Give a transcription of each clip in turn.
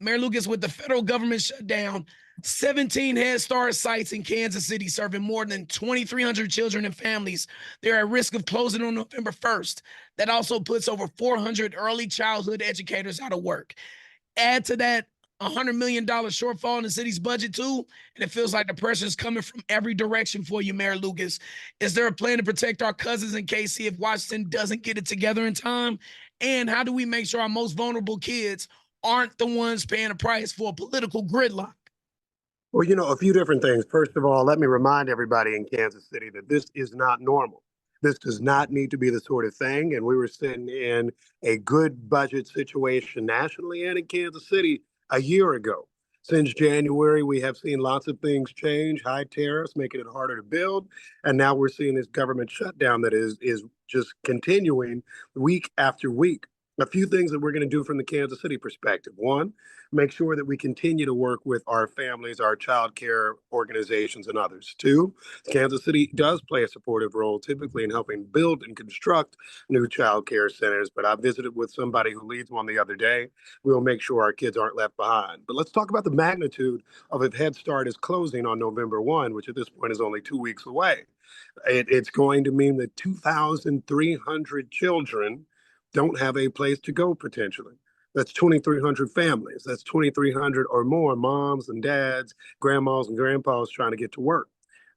Mayor Lucas, with the federal government shut down, 17 Head Start sites in Kansas City serving more than 2,300 children and families. They're at risk of closing on November 1st. That also puts over 400 early childhood educators out of work. Add to that $100 million shortfall in the city's budget, too, and it feels like the pressure is coming from every direction for you, Mayor Lucas. Is there a plan to protect our cousins in KC if Washington doesn't get it together in time? And how do we make sure our most vulnerable kids aren't the ones paying the price for a political gridlock? Well, a few different things. First of all, let me remind everybody in Kansas City that this is not normal. This does not need to be the sort of thing. And we were sitting in a good budget situation nationally and in Kansas City a year ago. Since January, we have seen lots of things change, high tariffs, making it harder to build. And now we're seeing this government shutdown that is just continuing week after week. A few things that we're going to do from the Kansas City perspective. One, make sure that we continue to work with our families, our child care organizations, and others. Two, Kansas City does play a supportive role typically in helping build and construct new child care centers. But I visited with somebody who leads one the other day. We'll make sure our kids aren't left behind. But let's talk about the magnitude of if Head Start is closing on November 1, which at this point is only 2 weeks away. It's going to mean that 2,300 children don't have a place to go potentially. That's 2,300 families. That's 2,300 or more moms and dads, grandmas and grandpas trying to get to work.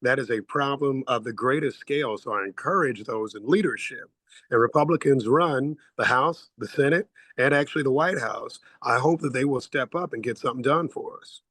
That is a problem of the greatest scale. So I encourage those in leadership. And Republicans run the House, the Senate, and actually the White House. I hope that they will step up and get something done for us.